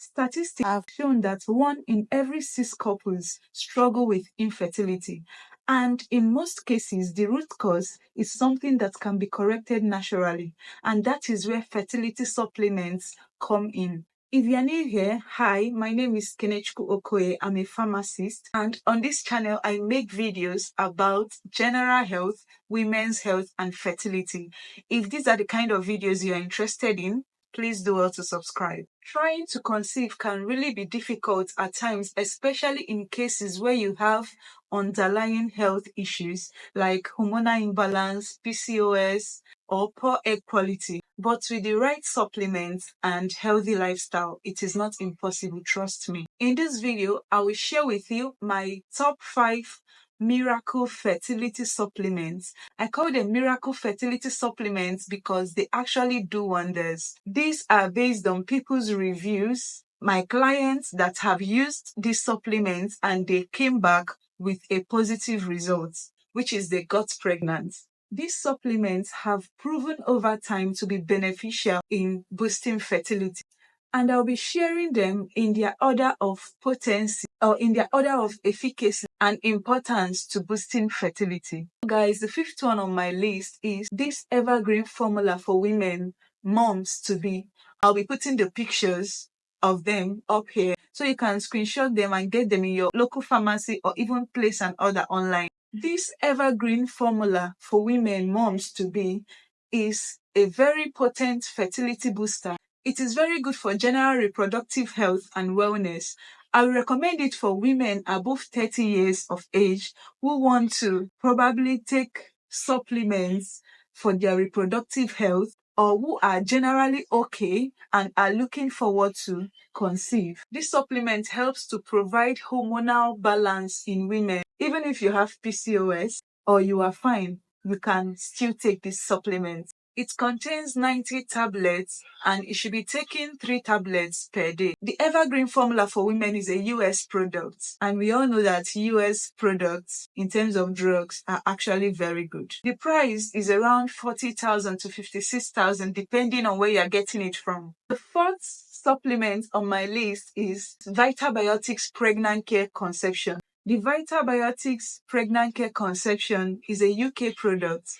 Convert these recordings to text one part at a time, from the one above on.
Statistics have shown that 1 in every 6 couples struggle with infertility. And in most cases, the root cause is something that can be corrected naturally. And that is where fertility supplements come in. If you're new here, hi, my name is Kenechku Okoye. I'm a pharmacist. And on this channel, I make videos about general health, women's health, and fertility. If these are the kind of videos you're interested in, please do well to subscribe. Trying to conceive can really be difficult at times, especially in cases where you have underlying health issues like hormonal imbalance, PCOS, or poor egg quality. But with the right supplements and healthy lifestyle, it is not impossible, trust me. In this video, I will share with you my top 5 miracle fertility supplements. I call them miracle fertility supplements because they actually do wonders. These are based on people's reviews, my clients that have used these supplements and they came back with a positive result, which is they got pregnant. These supplements have proven over time to be beneficial in boosting fertility. And I'll be sharing them in their order of potency or in their order of efficacy and importance to boosting fertility. Guys, the 5th one on my list is this Evergreen formula for women, moms to be. I'll be putting the pictures of them up here so you can screenshot them and get them in your local pharmacy or even place an order online. This Evergreen formula for women, moms to be, is a very potent fertility booster. It is very good for general reproductive health and wellness. I recommend it for women above 30 years of age who want to probably take supplements for their reproductive health or who are generally okay and are looking forward to conceive. This supplement helps to provide hormonal balance in women. Even if you have PCOS or you are fine, you can still take this supplement. It contains 90 tablets and it should be taken 3 tablets per day. The Evergreen formula for women is a US product, and we all know that US products in terms of drugs are actually very good. The price is around 40,000 to 56,000 depending on where you're getting it from. The 4th supplement on my list is Vitaliotics Pregnant Care Conception. The Vitaliotics Pregnant Care Conception is a UK product.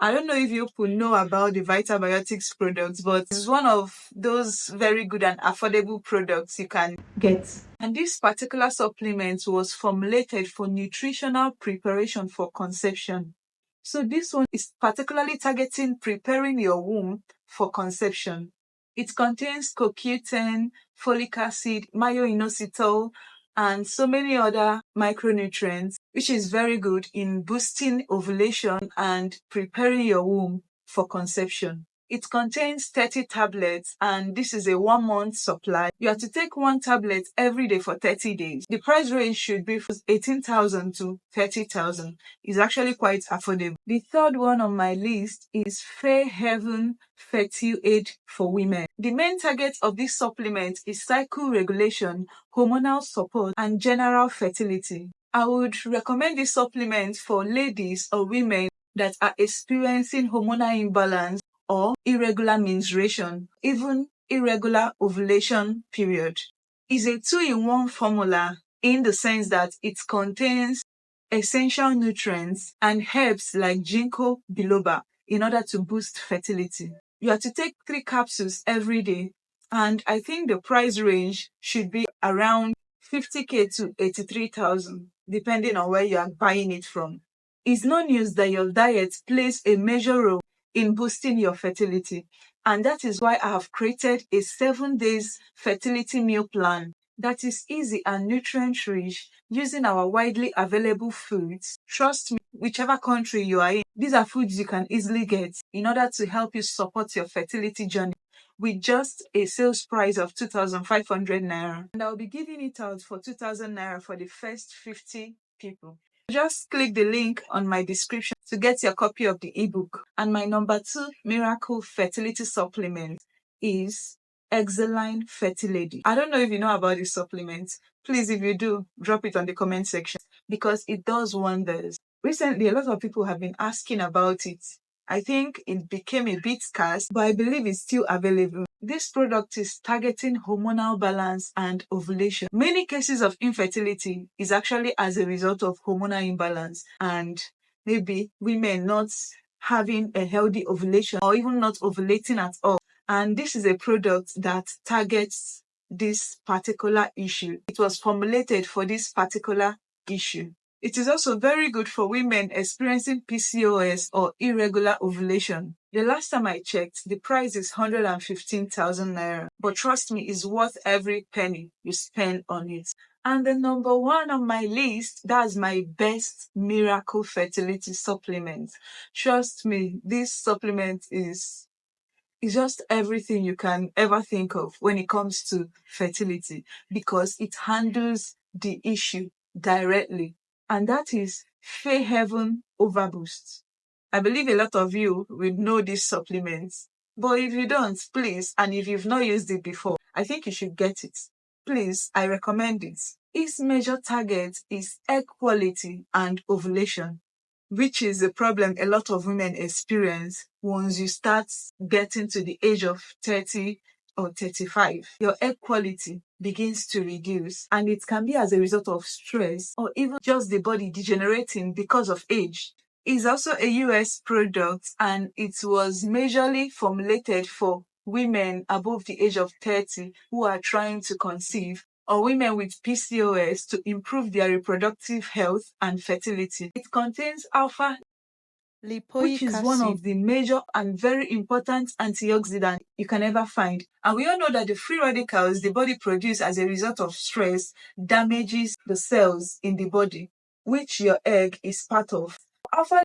I don't know if you people know about the Vitaliotics products, but it's one of those very good and affordable products you can get. And this particular supplement was formulated for nutritional preparation for conception. So this one is particularly targeting preparing your womb for conception. It contains CoQ10, folic acid, myo-inositol, and so many other micronutrients, which is very good in boosting ovulation and preparing your womb for conception. It contains 30 tablets and this is a 1-month supply. You have to take 1 tablet every day for 30 days. The price range should be from 18,000 to 30,000. It's actually quite affordable. The 3rd one on my list is Fair Heaven Fertile Aid for Women. The main target of this supplement is cycle regulation, hormonal support, and general fertility. I would recommend this supplement for ladies or women that are experiencing hormonal imbalance or irregular menstruation, even irregular ovulation period. It's a 2-in-1 formula in the sense that it contains essential nutrients and herbs like ginkgo biloba in order to boost fertility. You have to take 3 capsules every day, and I think the price range should be around 50k to 83,000, depending on where you are buying it from. It's no news that your diet plays a major role in boosting your fertility, and that is why I have created a 7 days fertility meal plan that is easy and nutrient rich using our widely available foods. Trust me, whichever country you are in, these are foods you can easily get in order to help you support your fertility journey with just a sales price of 2,500 naira. And I'll be giving it out for 2,000 naira for the first 50 people. Just click the link on my description to get your copy of the ebook. And my number 2 miracle fertility supplement is Exeline Fertility. I don't know if you know about this supplement. Please, if you do, drop it on the comment section because it does wonders. Recently, a lot of people have been asking about it I think it became a bit scarce, but I believe it's still available. This product is targeting hormonal balance and ovulation. Many cases of infertility is actually as a result of hormonal imbalance and maybe women not having a healthy ovulation or even not ovulating at all. And this is a product that targets this particular issue. It was formulated for this particular issue. It is also very good for women experiencing PCOS or irregular ovulation. The last time I checked, the price is 115,000 naira. But trust me, it's worth every penny you spend on it. And the number one on my list, that's my best miracle fertility supplement. Trust me, this supplement is just everything you can ever think of when it comes to fertility because it handles the issue directly. And that is Fair Heaven Overboost. I believe a lot of you will know this supplement. But if you don't, please, and if you've not used it before, I think you should get it. Please, I recommend it. Its major target is egg quality and ovulation, which is a problem a lot of women experience once you start getting to the age of 30 or 35. Your egg quality begins to reduce, and it can be as a result of stress or even just the body degenerating because of age. It's also a US product, and it was majorly formulated for women above the age of 30 who are trying to conceive or women with PCOS to improve their reproductive health and fertility. It contains alpha lipoic which is one of the major and very important antioxidants you can ever find. And we all know that the free radicals the body produces as a result of stress damages the cells in the body, which your egg is part of. Alpha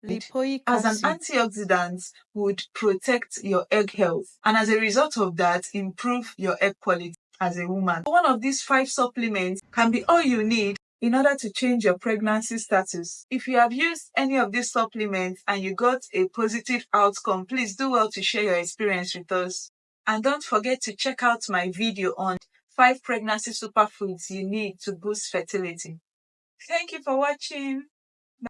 lipoic as an antioxidant would protect your egg health and as a result of that improve your egg quality as a woman. One of these 5 supplements can be all you need in order to change your pregnancy status. If you have used any of these supplements and you got a positive outcome, please do well to share your experience with us. And don't forget to check out my video on 5 pregnancy superfoods you need to boost fertility. Thank you for watching.